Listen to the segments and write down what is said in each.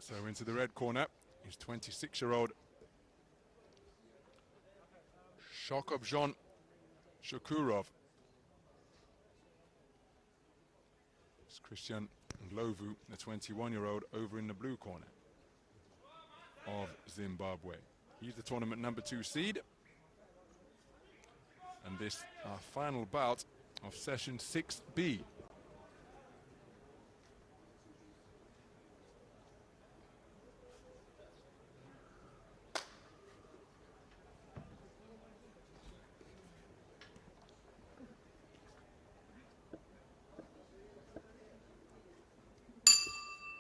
So into the red corner is 26-year-old Shokhobzhon SHUKUROV. It's NDHLOVU, the 21-year-old, over in the blue corner of Zimbabwe. He's the tournament number 2 seed. And this our final bout of session 6B.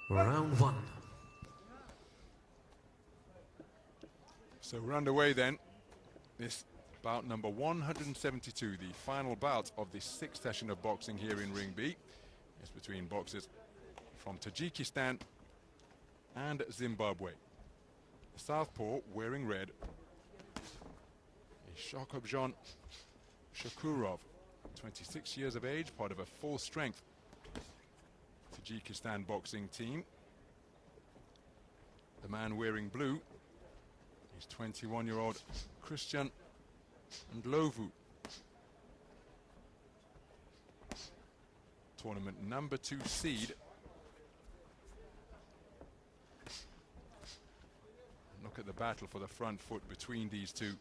Round 1. So we're underway then. This bout number 172, the final bout of the 6th session of boxing here in Ring B. It's between boxers from Tajikistan and Zimbabwe. The southpaw, wearing red, is Shokhobzhon SHUKUROV, 26 years of age, part of a full-strength Tajikistan boxing team. The man wearing blue is 21-year-old NDHLOVU, tournament number 2 seed. Look at the battle for the front foot between these two.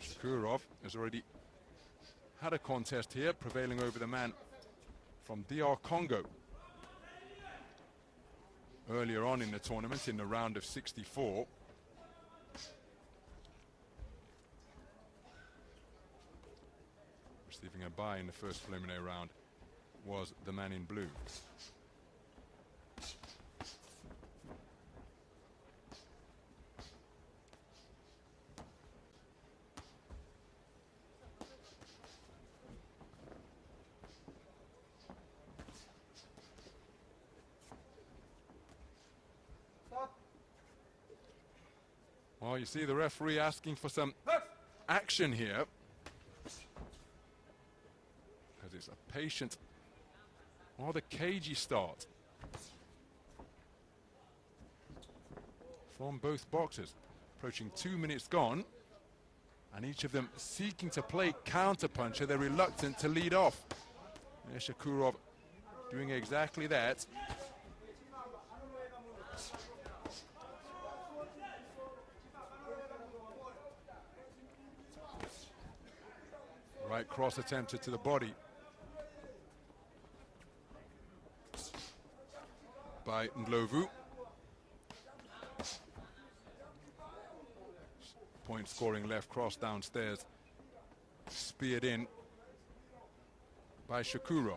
SHUKUROV has already had a contest here, prevailing over the man from DR Congo earlier on in the tournament in the round of 64. Receiving a bye in the first preliminary round was the man in blue. Well, you see the referee asking for some action here, because it's a patient, rather cagey start from both boxers. Approaching 2 minutes gone, and each of them seeking to play counter-puncher. They're reluctant to lead off. There's SHUKUROV doing exactly that. Right cross attempted to the body by NDHLOVU. Point scoring left cross downstairs, speared in by SHUKUROV.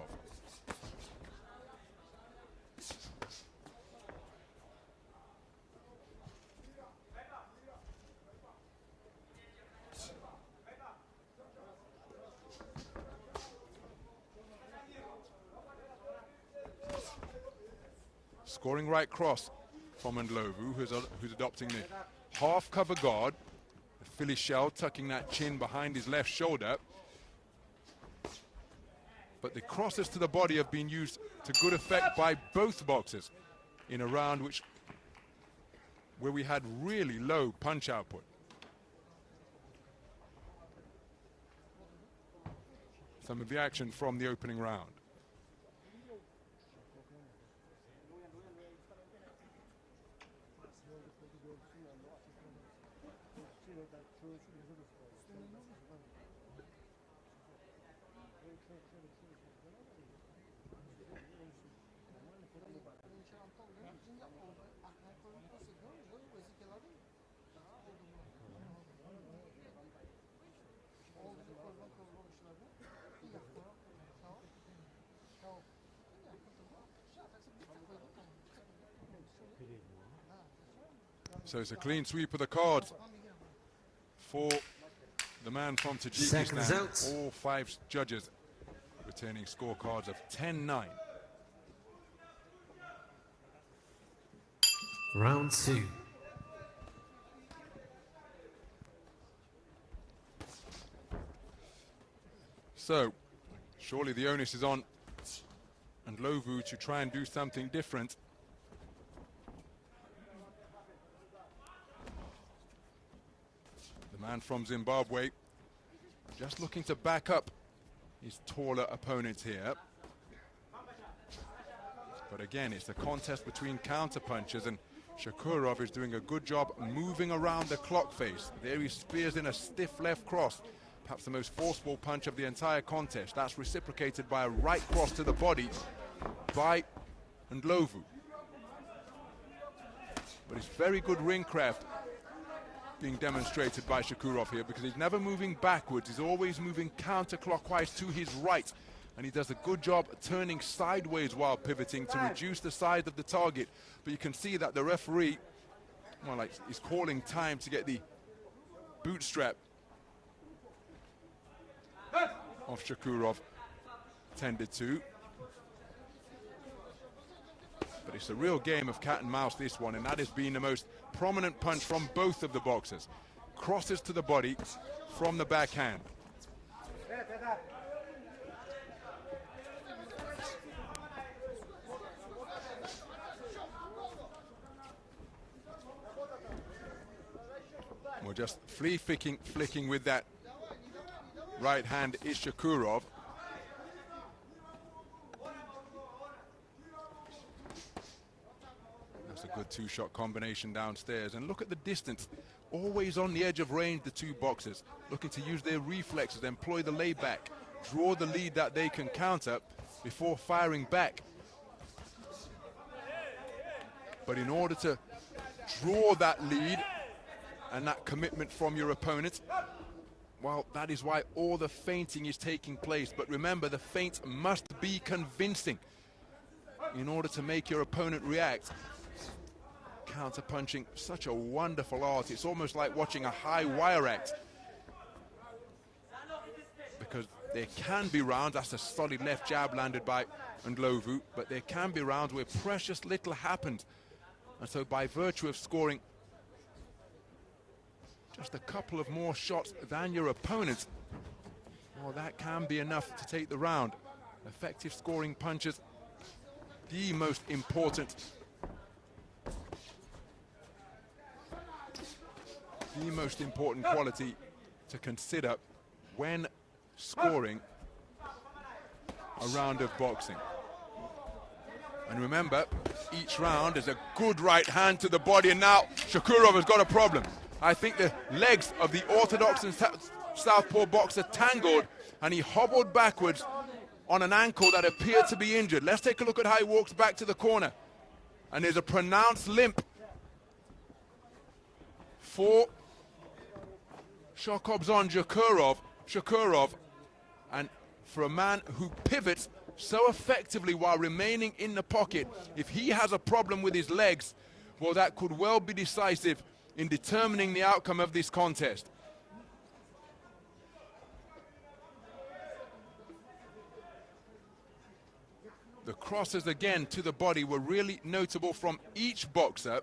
Scoring right cross from NDHLOVU, who's adopting the half cover guard. The Philly shell, tucking that chin behind his left shoulder. But the crosses to the body have been used to good effect by both boxers in a round where we had really low punch output. Some of the action from the opening round. So it's a clean sweep of the cards for the man from Tajikistan. All 5 judges returning scorecards of 10-9. Round 2. So surely the onus is on NDHLOVU to try and do something different. The man from Zimbabwe just looking to back up his taller opponents here. But again, it's a contest between counter punchers, and Shukurov is doing a good job moving around the clock face. There he spears in a stiff left cross, perhaps the most forceful punch of the entire contest. That's reciprocated by a right cross to the body by NDHLOVU. But it's very good ring craft being demonstrated by Shukurov here, because he's never moving backwards, he's always moving counterclockwise to his right. And he does a good job turning sideways while pivoting to reduce the size of the target. But you can see that the referee, well, like, is calling time to get the bootstrap of Shukurov tended to. But it's a real game of cat and mouse, this one, and that has been the most prominent punch from both of the boxers. Crosses to the body from the backhand. We're just flicking with that right hand is Shukurov. That's a good two-shot combination downstairs. And look at the distance. Always on the edge of range, the two boxers, looking to use their reflexes, employ the layback, draw the lead that they can counter before firing back. But in order to draw that lead and that commitment from your opponent, well, that is why all the feinting is taking place. But remember, the feint must be convincing in order to make your opponent react. Counter-punching, such a wonderful art. It's almost like watching a high wire act, because there can be rounds, that's a solid left jab landed by NDHLOVU, but there can be rounds where precious little happened. And so by virtue of scoring just a couple of more shots than your opponent, well, that can be enough to take the round. Effective scoring punches, the most important quality to consider when scoring a round of boxing. And remember, each round is a good right hand to the body, and now Shukurov has got a problem. I think the legs of the orthodox and southpaw boxer tangled, and he hobbled backwards on an ankle that appeared to be injured. Let's take a look at how he walks back to the corner. And there's a pronounced limp for Shokhobzhon Shukurov. And for a man who pivots so effectively while remaining in the pocket, if he has a problem with his legs, well, that could well be decisive in determining the outcome of this contest. The crosses again to the body were really notable from each boxer.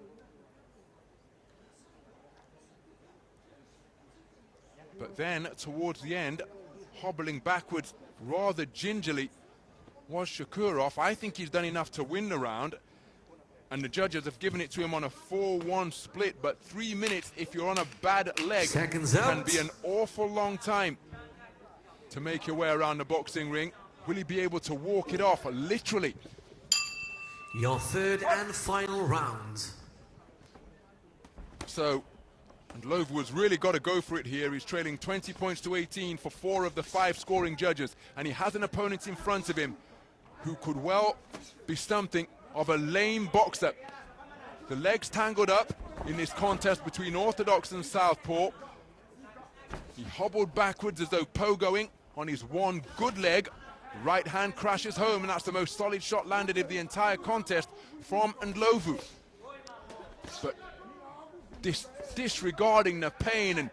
But then towards the end, hobbling backwards rather gingerly was Shukurov. I think he's done enough to win the round, and the judges have given it to him on a 4-1 split. But 3 minutes, if you're on a bad leg, can be an awful long time to make your way around the boxing ring. Will he be able to walk it off, literally? Your third and final round. So NDHLOVU has really got to go for it here. He's trailing 20 points to 18 for 4 of the 5 scoring judges, and he has an opponent in front of him who could well be something of a lame boxer. The legs tangled up in this contest between orthodox and southpaw. He hobbled backwards as though pogoing on his one good leg. Right hand crashes home, and that's the most solid shot landed of the entire contest from NDHLOVU. But disregarding the pain and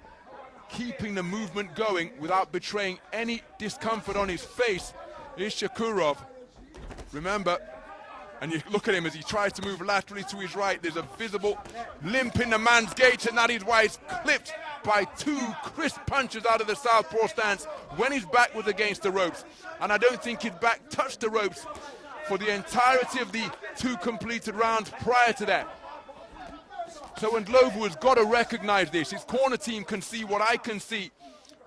keeping the movement going without betraying any discomfort on his face is Shukurov. Remember, and you look at him as he tries to move laterally to his right, there's a visible limp in the man's gait, and that is why he's clipped by 2 crisp punches out of the southpaw stance when his back was against the ropes. And I don't think his back touched the ropes for the entirety of the 2 completed rounds prior to that. So NDHLOVU has got to recognize this. His corner team can see what I can see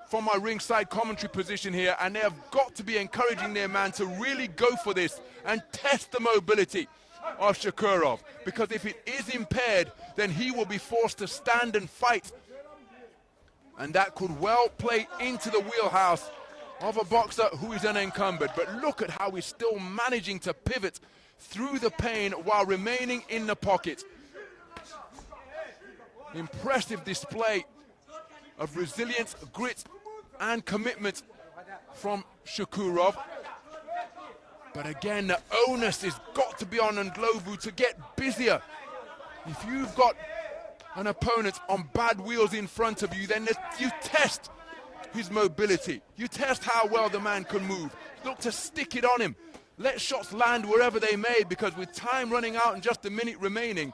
from my ringside commentary position here, and they have got to be encouraging their man to really go for this and test the mobility of Shukurov, because if it is impaired, then he will be forced to stand and fight, and that could well play into the wheelhouse of a boxer who is unencumbered. But look at how he's still managing to pivot through the pain while remaining in the pocket. Impressive display of resilience, grit and commitment from Shukurov. But again, the onus has got to be on NDHLOVU to get busier. If you've got an opponent on bad wheels in front of you, then you test his mobility. You test how well the man can move. Look to stick it on him. Let shots land wherever they may, because with time running out and just a minute remaining,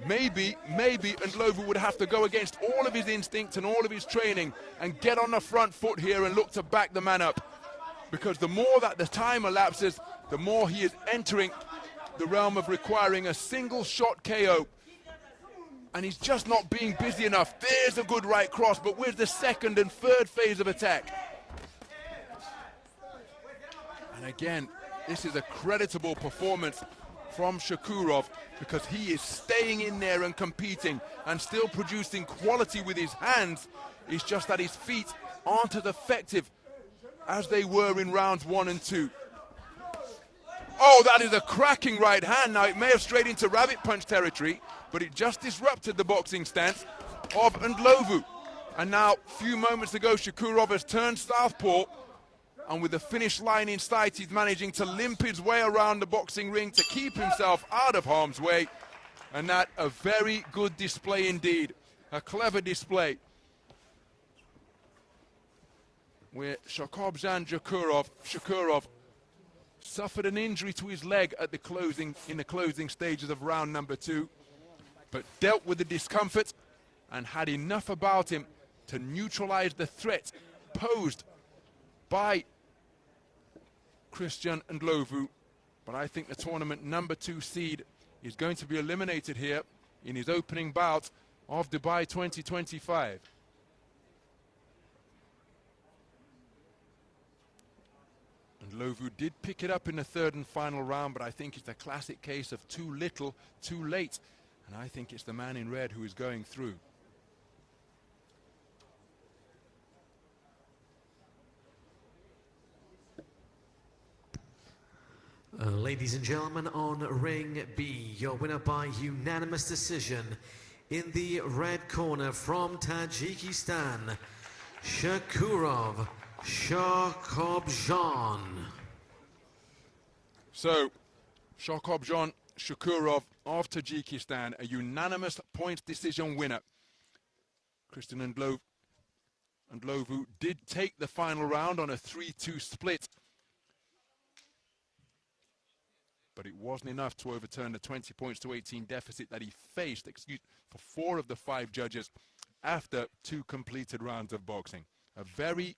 maybe NDHLOVU would have to go against all of his instincts and all of his training and get on the front foot here and look to back the man up. Because the more that the time elapses, the more he is entering the realm of requiring a single shot KO. And he's just not being busy enough. There's a good right cross, but where's the second and third phase of attack? And again, this is a creditable performance from Shukurov, because he is staying in there and competing and still producing quality with his hands. It's just that his feet aren't as effective as they were in rounds 1 and 2. Oh, that is a cracking right hand. Now, it may have strayed into rabbit punch territory, but it just disrupted the boxing stance of NDHLOVU. And now, a few moments ago, Shukurov has turned southpaw, and with the finish line in sight, he's managing to limp his way around the boxing ring to keep himself out of harm's way. And that, a very good display indeed. A clever display, where Shokhobzhon Shukurov suffered an injury to his leg in the closing stages of round number 2, but dealt with the discomfort and had enough about him to neutralize the threat posed by Christian NDHLOVU. But I think the tournament number 2 seed is going to be eliminated here in his opening bout of Dubai 2025. NDHLOVU did pick it up in the 3rd and final round, but I think it's a classic case of too little, too late. And I think it's the man in red who is going through. Ladies and gentlemen, on ring B, your winner by unanimous decision in the red corner from Tajikistan, SHUKUROV Shokhobzhon. So, Shokhobzhon Shukurov of Tajikistan, a unanimous points decision winner. Christian NDHLOVU did take the final round on a 3-2 split, but it wasn't enough to overturn the 20 points to 18 deficit that he faced for 4 of the 5 judges after 2 completed rounds of boxing. A very